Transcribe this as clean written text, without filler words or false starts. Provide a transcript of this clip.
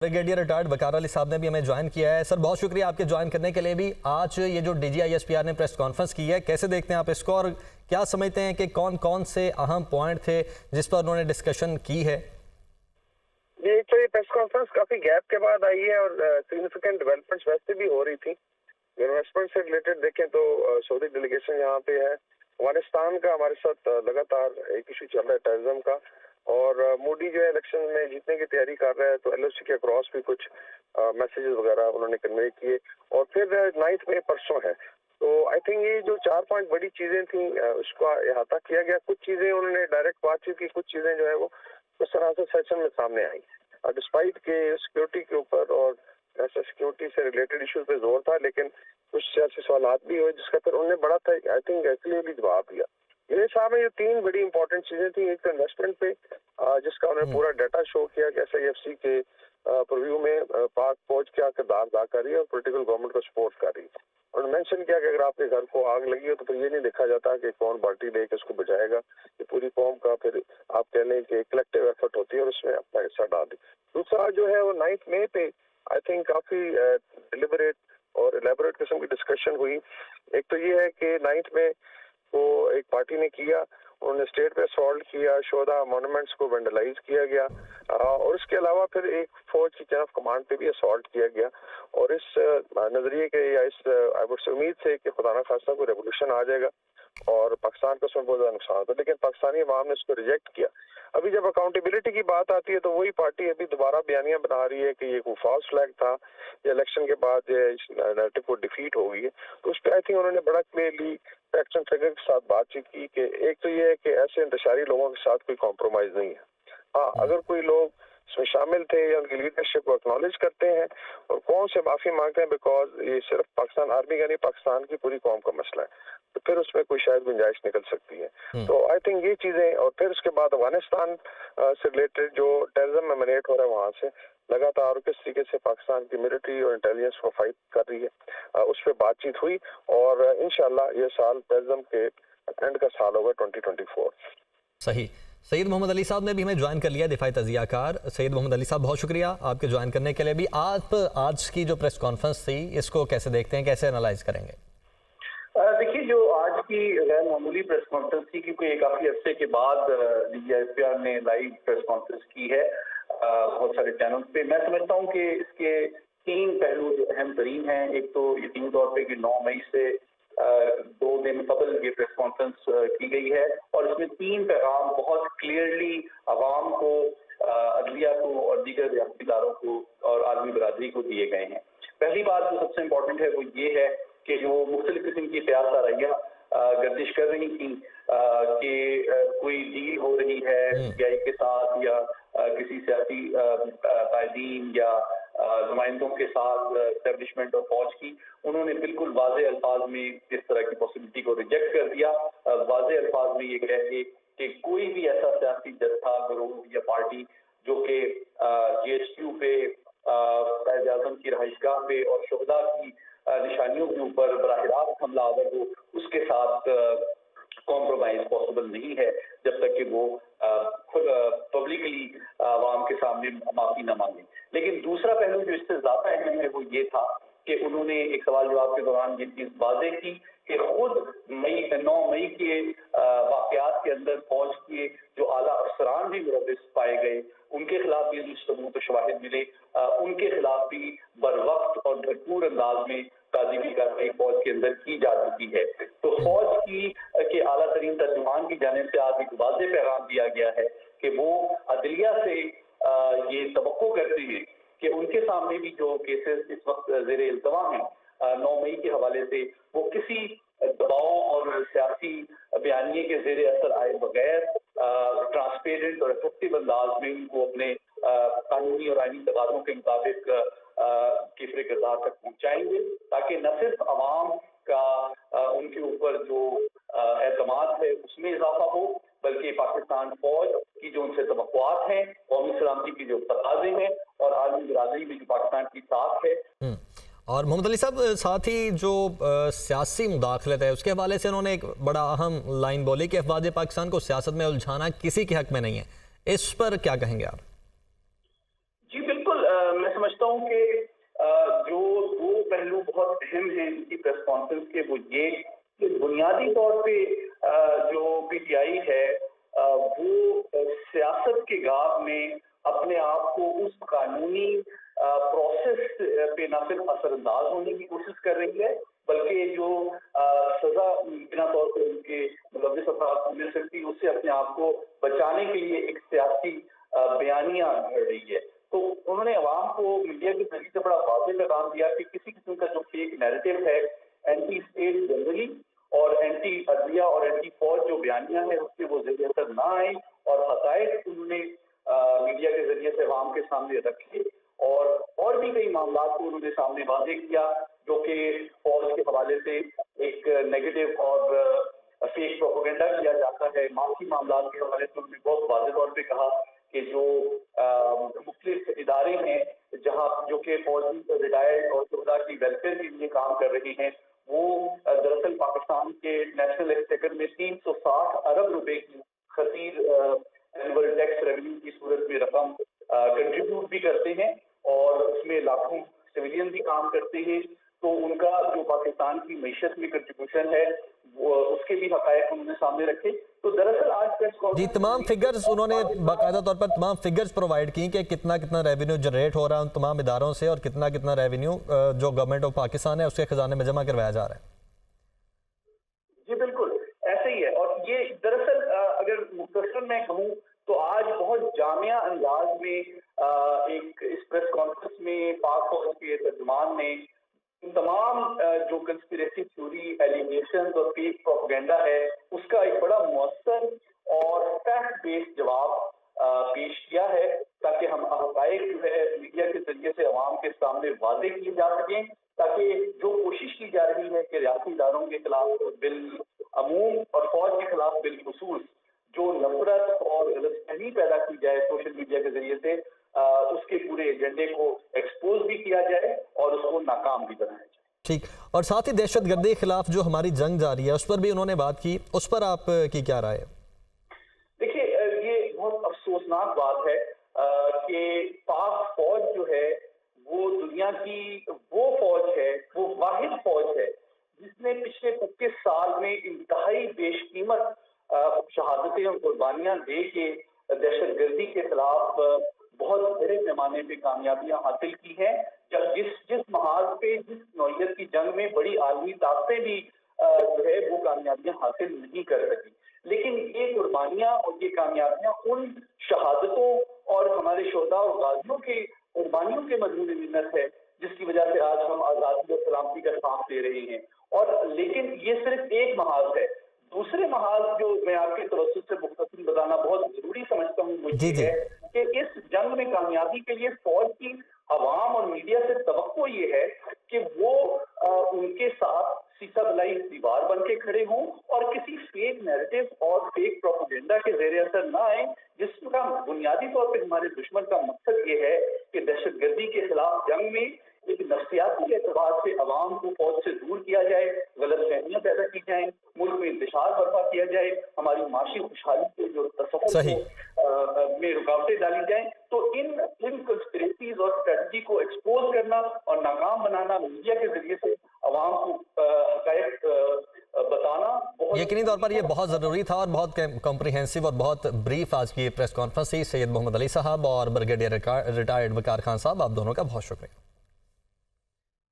Brigadier retired वकार अली साहब ने भी हमें ज्वाइन किया है। सर बहुत शुक्रिया आपके ज्वाइन करने के लिए भी। आज ये जो DGISPR ने प्रेस कॉन्फ्रेंस की है, कैसे देखते हैं आप इसको और क्या समझते हैं कि कौन कौन से अहम पॉइंट थे जिस पर उन्होंने डिस्कशन की है? ये तो ये प्रेस कॉन्फ्रेंस काफी गैप के बाद आई है और सिग्निफिकेंट डेवलपमेंट्स वैसे भी हो रही थी। इन्वेस्टमेंट से रिलेटेड देखें तो सऊदी डेलीगेशन यहाँ पे है। अफगानिस्तान का हमारे साथ लगातार एक इशू चल रहा है टेररिज्म का, और मोदी जो है इलेक्शन में जीतने की तैयारी कर रहा है, तो LOC के अक्रॉस भी कुछ मैसेजेस वगैरह उन्होंने कन्वे किए। और फिर 9 मई परसों है, तो आई थिंक ये जो 4-5 बड़ी चीजें थी उसका अहाता किया गया। कुछ चीजें उन्होंने डायरेक्ट बातचीत की, कुछ चीजें जो है वो उस तरह से सेशन में सामने आई। डिस्पाइट के सिक्योरिटी के ऊपर और ऐसे सिक्योरिटी से रिलेटेड इश्यूज पे जोर था, लेकिन कुछ सियासी सवालात भी हुए जिसका फिर उन्होंने बड़ा था आई थिंक क्लियरली जवाब दिया। मेरे सामने ये 3 बड़ी इंपॉर्टेंट चीजें थी। एक तो इन्वेस्टमेंट पे जिसका उन्होंने पूरा डाटा शो किया कि SIFC के प्रीव्यू में पाक फौज क्या किरदार अदा कर रही है और पोलिटिकल गवर्नमेंट को सपोर्ट कर रही है। उन्होंने मेंशन किया कि अगर आपके घर को आग लगी हो तो फिर ये नहीं देखा जाता कि कौन बाल्टी लेके उसको बुझाएगा, ये पूरी कौम का फिर आप कह लें कि कलेक्टिव एफर्ट होती है और उसमें अपना हिस्सा डाल दी। दूसरा जो है वो 9 मई पे आई थिंक काफी डिलिबरेट और एलेबोरेट किस्म की डिस्कशन हुई। एक तो ये है कि 9 मई को एक पार्टी ने किया, उन्होंने स्टेट पे असॉल्ट किया, शोधा मॉन्यूमेंट्स को वेंडलाइज किया गया, और इसके अलावा फिर एक फौज की चेन ऑफ कमांड पे भी असॉल्ट किया गया। और इस नजरिए के या इस उम्मीद से कि खुदा न खास्ता कोई रेवोल्यूशन आ जाएगा और पाकिस्तान को उसमें बहुत ज्यादा नुकसान होता है, लेकिन पाकिस्तानी अवाम ने इसको रिजेक्ट किया। अभी जब अकाउंटेबिलिटी की बात आती है तो वही पार्टी अभी दोबारा बयानियां बना रही है कि ये कोई फॉल्स फ्लैग था, या इलेक्शन के बाद इस नैरेटिव को डिफीट हो गई है। तो उस पर आई थिंक उन्होंने बड़ा क्लियरली फैक्ट्स एंड फिगर के साथ बातचीत की कि एक तो ये है कि ऐसे इंतशारी लोगों के साथ कोई कॉम्प्रोमाइज नहीं है। हाँ, अगर कोई लोग इसमें शामिल थे या उनकी लीडरशिप को एक्नॉलेज करते हैं और कौन से माफी मांगते हैं, बिकॉज ये सिर्फ पाकिस्तान आर्मी का नहीं, पाकिस्तान की पूरी कौम का मसला है, तो फिर उसमें कोई शायद गुंजाइश निकल सकती है। तो आई थिंक ये चीजें, और फिर उसके बाद अफगानिस्तान से रिलेटेड जो टेररिज्म में मैनेट हो रहा है वहां से लगातार किस तरीके से पाकिस्तान की मिलिट्री और इंटेलिजेंस को फाइट कर रही है, उस पर बातचीत हुई। और इंशाल्लाह ये साल टेररिज्म के एंड का साल होगा 2024। सही। सैयद मोहम्मद अली साहब ने भी हमें ज्वाइन कर लिया, दिफाई तजियाकार। सैयद मोहम्मद अली साहब बहुत शुक्रिया आपके ज्वाइन करने के लिए भी। आप आज की जो प्रेस कॉन्फ्रेंस थी इसको कैसे देखते हैं, कैसे एनालाइज करेंगे? देखिए, जो आज की गैर मामूली प्रेस कॉन्फ्रेंस थी, क्योंकि काफी अरसे के बाद DGISPR ने लाइव प्रेस कॉन्फ्रेंस की है बहुत सारे चैनल पे। मैं समझता हूँ कि इसके 3 पहलू जो अहम तरीन हैं। एक तो यकीनी तौर पे कि 9 मई से 2 दिन कबल ये प्रेस कॉन्फ्रेंस की गई है, और इसमें 3 पैगाम बहुत क्लियरली अवाम को, अदलिया को और दीगर रियासती इदारों को और आलमी बरादरी को दिए गए हैं। पहली बात जो सबसे इम्पोर्टेंट है वो ये है कि जो मुख्तलिफ किस्म की सियासत रैया गर्दिश कर रही थी कि कोई डील हो रही है PTI के साथ या किसी सियासी कायदीन या नुमाइंदों के साथ एस्टेब्लिशमेंट और फौज की, उन्होंने बिल्कुल वाज़े अल्फाज में इस तरह की पॉसिबिलिटी को रिजेक्ट कर दिया। वाज़े अल्फाज में ये कह के कि कोई भी ऐसा सियासी जत्था, ग्रुप या पार्टी जो कि GSQ पे, कायद आज़म की रहाइशगाह पे और शुहदा की निशानियों के ऊपर बराह रास्त हमला आवर हो, उसके साथ कॉम्प्रोमाइज पॉसिबल नहीं है जब तक कि वो खुद पब्लिकली आवाम के सामने माफी न मांगे। लेकिन दूसरा पहलू जो इससे ज्यादा अहम है वो ये था कि उन्होंने एक सवाल जवाब के दौरान ये चीज वाज़ेह की कि खुद 9 मई के वाकयात के अंदर फौज के जो आला अफसरान भी मुलव्विस पाए गए, उनके खिलाफ भी जो सबूत और शवाहिद मिले, उनके खिलाफ भी बर वक्त और भरपूर अंदाज में ताज़ीबी कार्रवाई फौज के अंदर की जा चुकी है। तो फौज की के आला तरीन तर्जुमान की जानिब से आज एक वाज़ेह पैगाम दिया गया है कि वो अदलिया से ये तवक्को करते हैं कि उनके सामने भी जो केसेस इस वक्त ज़ेरे इल्तवा हैं 9 मई के हवाले से, वो किसी दबाव और सियासी बयानिए के ज़ेरे असर आए बगैर ट्रांसपेरेंट और इफेक्टिव अंदाज में उनको अपने कानूनी और आईनी तकाज़ों के मुताबिक किफरे किरदार तक पहुंचाएंगे, ताकि न सिर्फ अवाम का उनके ऊपर जो एतमाद है उसमें इजाफा हो, बल्कि पाकिस्तान फौज की जो उनसे तवक्कुआत हैं, कौमी सलामती की जो तकाज़े हैं और आलमी बिरादरी में जो पाकिस्तान की साख है। और मोहम्मद अली साहब, साथ ही जो सियासी मुदाखलत है उसके हवाले से उन्होंने एक बड़ा अहम लाइन बोली कि अफवाज पाकिस्तान को सियासत में उलझाना किसी के हक में नहीं है। इस पर क्या कहेंगे आप? जी बिल्कुल, मैं हूँ कि जो दो पहलू बहुत अहम हैं इनकी प्रेस कॉन्फ्रेंस के, वो ये कि बुनियादी तौर पे जो पीटीआई है वो सियासत के गाब में अपने आप को उस कानूनी प्रोसेस पे न सिर्फ असरअंदाज होने की कोशिश कर रही है, बल्कि जो सजा बिना तौर पर उनके मुलव्विस अफराद को मिल सकती है उससे अपने आप को बचाने के लिए एक सियासी बयानियां कर रही है। तो उन्होंने अवाम को मीडिया के जरिए से बड़ा वाज़ेह पैगाम दिया कि किसी किस्म का जो फेक नैरेटिव है एंटी स्टेट जनरली और एंटी अदलिया और एंटी फौज जो बयानियां हैं उसके वो ज़रिए असर ना आए, और हक़ाइक़ उन्होंने मीडिया के जरिए से अवाम के सामने रखे और भी कई मामला को उन्होंने सामने वाज़ेह किया जो कि फौज के हवाले से एक नेगेटिव और फेक प्रोपेगेंडा किया जाता है। माफी मामला के हवाले से उन्होंने बहुत वाज़ेह तौर पे कहा कि जो मुख्तलिफ इदारे हैं जहाँ जो कि फौजी रिटायर्ड और शुहदा की वेलफेयर के लिए काम कर रही हैं, वो दरअसल पाकिस्तान के नेशनल एक्सचेकर में 360 अरब रुपए की खतीर एनुअल टैक्स रेवेन्यू की सूरत में रकम कंट्रीब्यूट भी करते हैं और उसमें लाखों सिविलियन भी काम करते हैं। तो उनका जो पाकिस्तान की मईशत में कंट्रीब्यूशन है वो उसके भी हक़ाइक़ उन्होंने सामने रखे। तो दरअसल आज प्रेस जी तमाम फिगर्स उन्होंने बाकायदा तौर पर तमाम फिगर्स प्रोवाइड की कि कितना कितना रेवेन्यू जनरेट हो रहा है उन तमाम इदारों से और कितना कितना रेवेन्यू जो गवर्नमेंट ऑफ पाकिस्तान है उसके खजाने में जमा करवाया जा रहा है। जी बिल्कुल ऐसे ही है, और ये दरअसल अगर मुख्तसर में कहूँ तो आज बहुत जामिया अंदाज में एक इस प्रेस कॉन्फ्रेंस में पाक फौज के तर्जुमान ने तमाम जो कंस्पिरेसी थ्योरी एलिगेशंस और फेक प्रोपेगेंडा है उसका एक बड़ा मुअस्सर और फैक्ट बेस्ड जवाब पेश किया है, ताकि हम हक़ाइक़ जो है मीडिया के जरिए से अवाम के सामने वाज़ेह किए जा सकें, ताकि जो कोशिश की जा रही है कि रियासती इदारों के खिलाफ बिल अमूम और फौज के खिलाफ बिल खुसूस जो नफरत और गलतफहमी पैदा की जाए सोशल मीडिया के जरिए से, उसके पूरे एजेंडे को एक्सपोज भी किया जाए और उसको नाकाम भी बनाया जाए। ठीक, और साथ ही दहशतगर्दी के खिलाफ जो हमारी जंग जारी है उस पर भी उन्होंने बात की, उस पर आप की क्या राय है? देखिए ये बहुत अफसोसनाक बात है कि पाक फौज जो है वो दुनिया की वो फौज है, वो वाहिद फौज है जिसने पिछले 25 साल में इंतहाई बेशकीमत शहादतें और कुर्बानियां दे के दहशतगर्दी के खिलाफ बहुत बड़े पैमाने पे कामयाबियां हासिल की हैं। जिस महाज पे जिस नौयत की जंग में बड़ी आलमी ताकतें भी जो है वो कामयाबियां हासिल नहीं कर सकी, लेकिन ये कुर्बानियां और ये कामयाबियां उन शहादतों और हमारे शोहदा और गाजियों के कुर्बानियों के मजमून मिन्नत है जिसकी वजह से आज हम आज़ादी और सलामती का सांस ले रहे हैं। और लेकिन ये सिर्फ एक महाज है। दूसरे महाज जो मैं आपके तवज्जुह से मुख्तसर बताना बहुत जरूरी समझता हूँ वो ये है कि इस जंग में कामयाबी के लिए फौज की अवाम और मीडिया से तवक्को ये है कि वो उनके साथ सीसा बलाई दीवार बन के खड़े हों और किसी फेक नैरेटिव और फेक प्रोपेगेंडा के ज़ेरे असर ना आए, जिसका बुनियादी तौर पर हमारे दुश्मन का मकसद ये है कि दहशतगर्दी के खिलाफ जंग में एक नफ्सियाती एतबार से अवाम को फौज से दूर किया जाए, गलत फहमियां पैदा की जाए, मुल्क में इंतशार बर्पा किया जाए, हमारी माशी खुशहाली के जो तसव्वुर में रुकावटें डाली जाए। तो इन कंस्पिरेसीज और स्ट्रेटजी को एक्सपोज करना और नाकाम बनाना मीडिया के जरिए से अवाम को हक़ाइक़ बताना यकीनी तौर पर ये बहुत ज़रूरी था और बहुत कॉम्प्रिहेंसिव और बहुत ब्रीफ आज की प्रेस कॉन्फ्रेंस थी। सैयद मोहम्मद अली साहब और ब्रिगेडियर रिटायर्ड वकार खान साहब, आप दोनों का बहुत शुक्रिया।